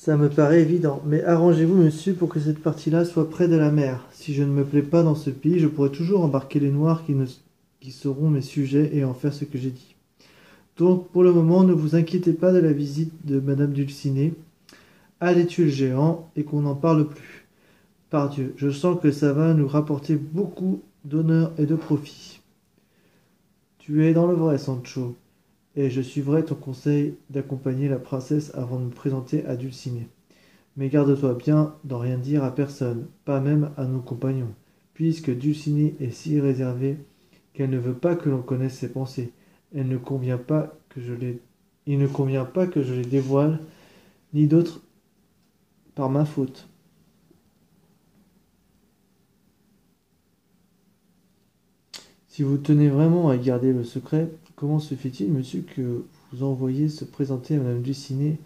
Ça me paraît évident, mais arrangez-vous, monsieur, pour que cette partie-là soit près de la mer. Si je ne me plais pas dans ce pays, je pourrai toujours embarquer les Noirs qui seront mes sujets et en faire ce que j'ai dit. Donc, pour le moment, ne vous inquiétez pas de la visite de Madame Dulcinée. Allez tuer le géant et qu'on n'en parle plus. Pardieu, je sens que ça va nous rapporter beaucoup d'honneur et de profit. Tu es dans le vrai, Sancho, et je suivrai ton conseil d'accompagner la princesse avant de me présenter à Dulcinée. Mais garde-toi bien d'en rien dire à personne, pas même à nos compagnons, puisque Dulcinée est si réservée qu'elle ne veut pas que l'on connaisse ses pensées. Il ne convient pas que je les dévoile, ni d'autres par ma faute. Si vous tenez vraiment à garder le secret, comment se fait-il, monsieur, que vous envoyez se présenter à Madame Dulcinée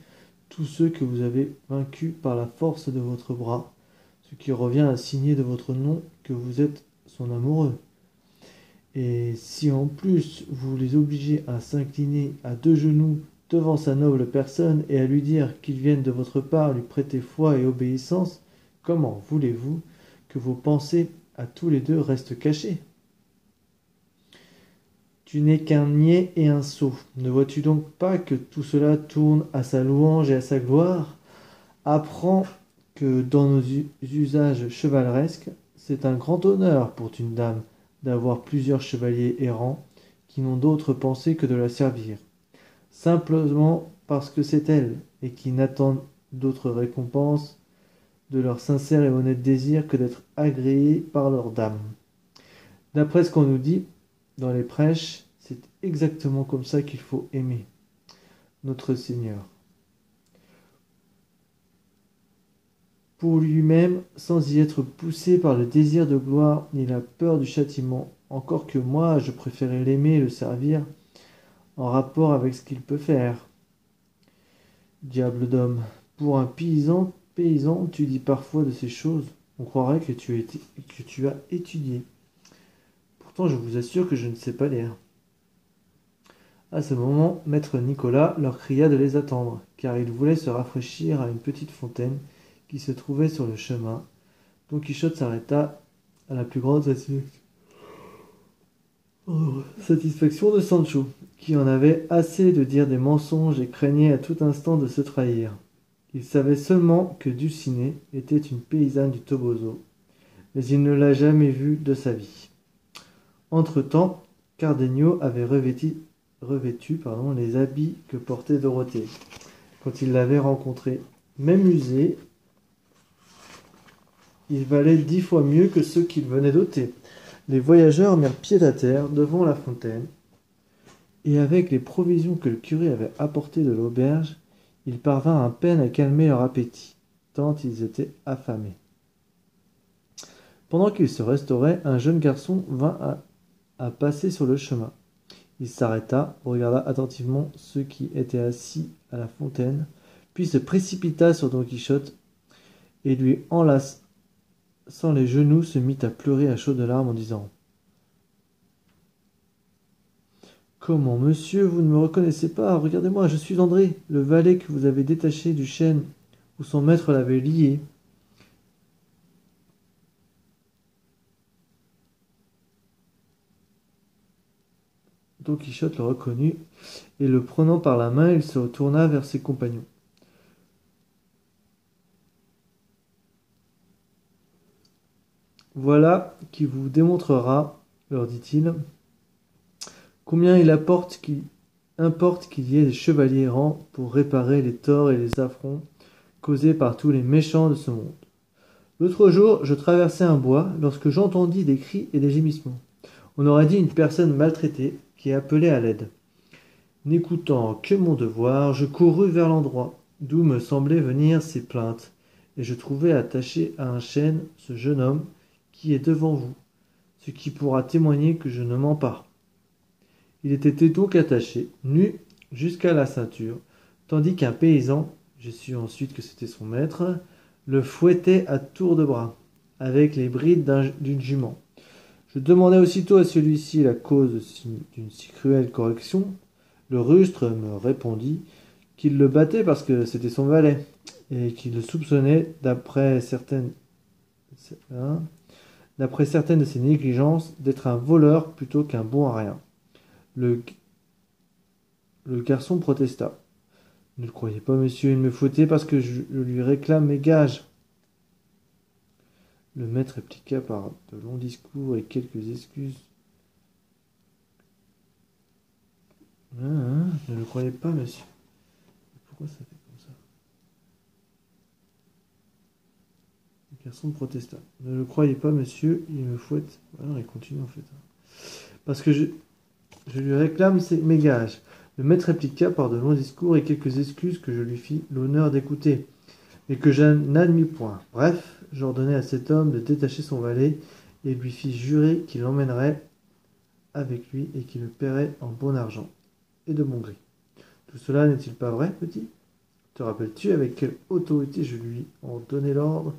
tous ceux que vous avez vaincus par la force de votre bras, ce qui revient à signer de votre nom que vous êtes son amoureux? Et si en plus vous les obligez à s'incliner à deux genoux devant sa noble personne et à lui dire qu'ils viennent de votre part lui prêter foi et obéissance, comment voulez-vous que vos pensées à tous les deux restent cachées? Tu n'es qu'un niais et un sot. Ne vois-tu donc pas que tout cela tourne à sa louange et à sa gloire? Apprends que dans nos usages chevaleresques, c'est un grand honneur pour une dame d'avoir plusieurs chevaliers errants qui n'ont d'autre pensée que de la servir, simplement parce que c'est elle, et qui n'attendent d'autre récompense de leur sincère et honnête désir que d'être agréées par leur dame. D'après ce qu'on nous dit dans les prêches, c'est exactement comme ça qu'il faut aimer notre Seigneur. Pour lui-même, sans y être poussé par le désir de gloire ni la peur du châtiment, encore que moi, je préférais l'aimer et le servir en rapport avec ce qu'il peut faire. Diable d'homme, pour un paysan, tu dis parfois de ces choses, on croirait que tu as étudié. Pourtant, je vous assure que je ne sais pas lire. À ce moment, maître Nicolas leur cria de les attendre, car il voulait se rafraîchir à une petite fontaine qui se trouvait sur le chemin. Don Quichotte s'arrêta à la plus grande satisfaction de Sancho, qui en avait assez de dire des mensonges et craignait à tout instant de se trahir. Il savait seulement que Dulcinée était une paysanne du Toboso, mais il ne l'a jamais vue de sa vie. Entre-temps, Cardenio avait revêtu les habits que portait Dorothée, quand il l'avait rencontrée. Même usés, ils valaient 10 fois mieux que ceux qu'il venait d'ôter. Les voyageurs mirent pied à terre devant la fontaine, et avec les provisions que le curé avait apportées de l'auberge, ils parvinrent à peine à calmer leur appétit, tant ils étaient affamés. Pendant qu'ils se restauraient, un jeune garçon vint à passer sur le chemin. Il s'arrêta, regarda attentivement ceux qui étaient assis à la fontaine, puis se précipita sur Don Quichotte et lui enlaçant les genoux se mit à pleurer à chaudes larmes en disant: « Comment, monsieur, vous ne me reconnaissez pas? Regardez-moi, je suis André, le valet que vous avez détaché du chêne où son maître l'avait lié. » Don Quichotte le reconnut, et le prenant par la main, il se retourna vers ses compagnons. « Voilà qui vous démontrera, leur dit-il, combien il importe qu'il y ait des chevaliers errants pour réparer les torts et les affronts causés par tous les méchants de ce monde. L'autre jour, je traversais un bois lorsque j'entendis des cris et des gémissements. On aurait dit une personne maltraitée qui appelait à l'aide. N'écoutant que mon devoir, je courus vers l'endroit d'où me semblaient venir ces plaintes, et je trouvai attaché à un chêne ce jeune homme qui est devant vous, ce qui pourra témoigner que je ne mens pas. Il était donc attaché, nu jusqu'à la ceinture, tandis qu'un paysan, j'ai su ensuite que c'était son maître, le fouettait à tour de bras, avec les brides d'une jument. Je demandai aussitôt à celui-ci la cause d'une si cruelle correction. Le rustre me répondit qu'il le battait parce que c'était son valet, et qu'il le soupçonnait, hein, d'après certaines de ses négligences, d'être un voleur plutôt qu'un bon à rien. Le, le garçon protesta. Ne le croyez pas, monsieur, il me fouettait parce que je lui réclame mes gages. Le maître répliqua par de longs discours et quelques excuses. Ne le croyez pas, monsieur. Pourquoi ça fait comme ça? Le garçon protesta. Ne le croyez pas, monsieur, il me fouette. Ah non, il continue en fait. Parce que je lui réclame mes gages. Le maître répliqua par de longs discours et quelques excuses que je lui fis l'honneur d'écouter, mais que je n'admis point. Bref, j'ordonnai à cet homme de détacher son valet et lui fis jurer qu'il l'emmènerait avec lui et qu'il le paierait en bon argent et de bon gré. Tout cela n'est-il pas vrai, petit? Te rappelles-tu avec quelle autorité je lui en donnai l'ordre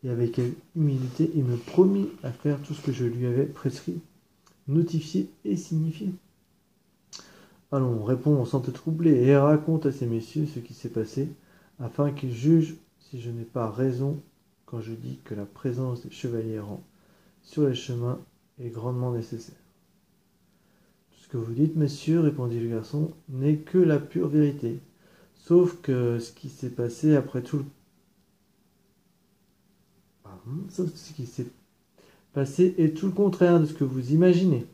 et avec quelle humilité il me promit à faire tout ce que je lui avais prescrit, notifié et signifié? Allons, réponds sans te troubler et raconte à ces messieurs ce qui s'est passé, afin qu'ils jugent si je n'ai pas raison quand je dis que la présence des chevaliers errants sur les chemins est grandement nécessaire. Tout ce que vous dites, monsieur, répondit le garçon, n'est que la pure vérité, sauf que ce qui s'est passé après tout sauf ce qui s'est passé est tout le contraire de ce que vous imaginez.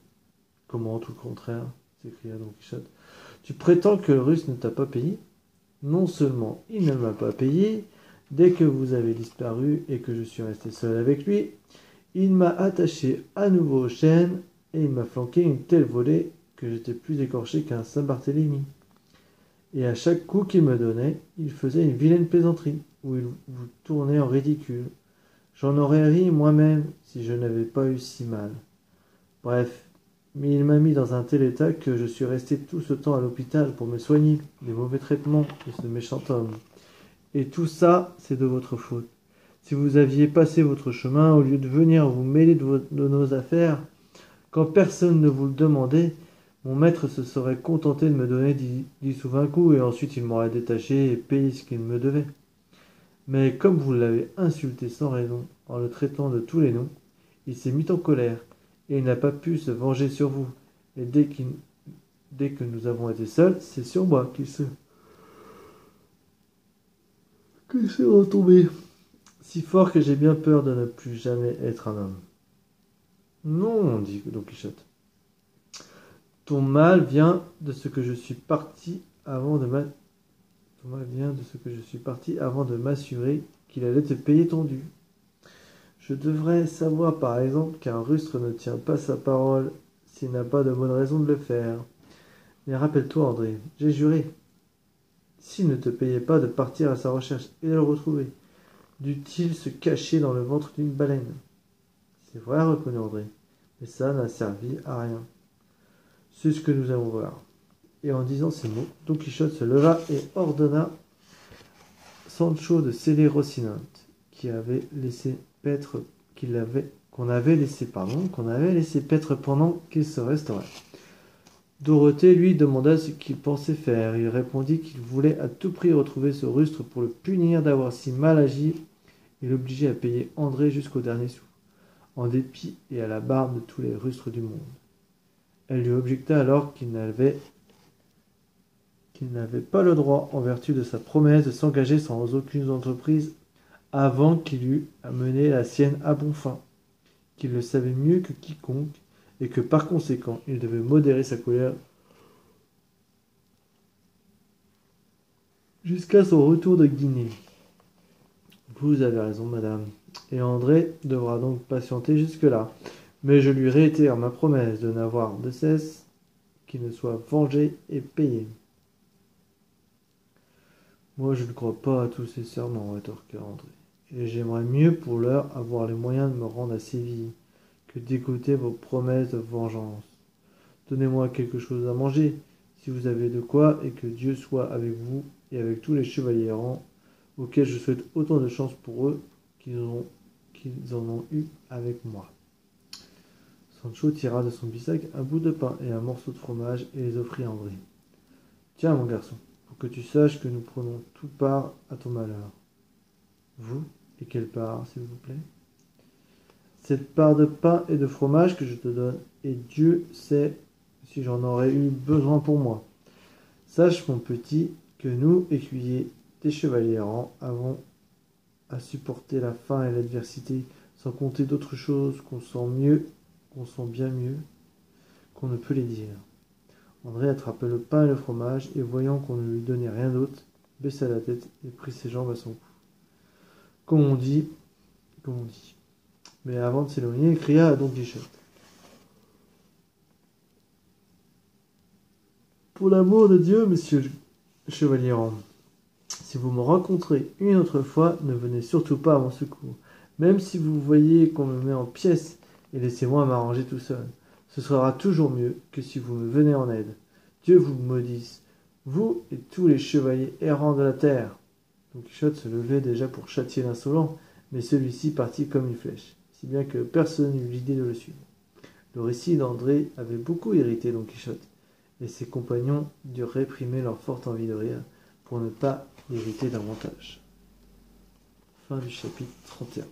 Comment tout le contraire? S'écria Don Quichotte. Tu prétends que le Russe ne t'a pas payé? Non seulement il ne m'a pas payé, dès que vous avez disparu et que je suis resté seul avec lui, il m'a attaché à nouveau aux chaînes et il m'a flanqué une telle volée que j'étais plus écorché qu'un Saint-Barthélemy. Et à chaque coup qu'il me donnait, il faisait une vilaine plaisanterie, où il vous tournait en ridicule. J'en aurais ri moi-même si je n'avais pas eu si mal. Bref, mais il m'a mis dans un tel état que je suis resté tout ce temps à l'hôpital pour me soigner des mauvais traitements de ce méchant homme. Et tout ça, c'est de votre faute. Si vous aviez passé votre chemin, au lieu de venir vous mêler de nos affaires, quand personne ne vous le demandait, mon maître se serait contenté de me donner 10 sous 20 coups, et ensuite il m'aurait détaché et payé ce qu'il me devait. Mais comme vous l'avez insulté sans raison, en le traitant de tous les noms, il s'est mis en colère, et il n'a pas pu se venger sur vous. Et dès que nous avons été seuls, c'est sur moi qu'il s'est retombé. Si fort que j'ai bien peur de ne plus jamais être un homme. Non, dit Don Quichotte. Ton mal vient de ce que je suis parti avant de m'assurer qu'il allait te payer ton dû. Je devrais savoir par exemple qu'un rustre ne tient pas sa parole s'il n'a pas de bonne raison de le faire. Mais rappelle-toi, André, j'ai juré, s'il ne te payait pas, de partir à sa recherche et de le retrouver. Dût-il se cacher dans le ventre d'une baleine? C'est vrai, reconnaît André, mais ça n'a servi à rien. C'est ce que nous allons voir. Et en disant ces mots, Don Quichotte se leva et ordonna Sancho de sceller Rocinante, qu'on avait laissé paître pendant qu'il se restaurait. Dorothée lui demanda ce qu'il pensait faire. Il répondit qu'il voulait à tout prix retrouver ce rustre pour le punir d'avoir si mal agi et l'obliger à payer André jusqu'au dernier sou, en dépit et à la barbe de tous les rustres du monde. Elle lui objecta alors qu'il n'avait pas le droit, en vertu de sa promesse, de s'engager sans aucune entreprise avant qu'il eût amené la sienne à bon fin, qu'il le savait mieux que quiconque, et que par conséquent il devait modérer sa colère jusqu'à son retour de Guinée. Vous avez raison, madame, et André devra donc patienter jusque-là, mais je lui réitère ma promesse de n'avoir de cesse qu'il ne soit vengé et payé. Moi, je ne crois pas à tous ces serments, rétorqua André, et j'aimerais mieux pour l'heure avoir les moyens de me rendre à Séville que d'écouter vos promesses de vengeance. Donnez-moi quelque chose à manger, si vous avez de quoi, et que Dieu soit avec vous et avec tous les chevaliers errants, auxquels je souhaite autant de chance pour eux qu'ils en ont eu avec moi. Sancho tira de son bissac un bout de pain et un morceau de fromage et les offrit à André. Tiens, mon garçon, pour que tu saches que nous prenons tout part à ton malheur. Vous, et quelle part, s'il vous plaît? Cette part de pain et de fromage que je te donne, et Dieu sait si j'en aurais eu besoin pour moi. Sache, mon petit, que nous, écuyers des chevaliers errants, avons à supporter la faim et l'adversité, sans compter d'autres choses qu'on sent bien mieux, qu'on ne peut les dire. André attrapa le pain et le fromage, et voyant qu'on ne lui donnait rien d'autre, baissa la tête et prit ses jambes à son cou. Comme on dit, comme on dit. Mais avant de s'éloigner, il cria à Don Quichotte. Pour l'amour de Dieu, monsieur le chevalier errant, si vous me rencontrez une autre fois, ne venez surtout pas à mon secours. Même si vous voyez qu'on me met en pièces, et laissez-moi m'arranger tout seul. Ce sera toujours mieux que si vous me venez en aide. Dieu vous maudisse, vous et tous les chevaliers errants de la terre. Don Quichotte se levait déjà pour châtier l'insolent, mais celui-ci partit comme une flèche, si bien que personne n'eut l'idée de le suivre. Le récit d'André avait beaucoup irrité Don Quichotte, et ses compagnons durent réprimer leur forte envie de rire pour ne pas l'irriter davantage. Fin du chapitre 31.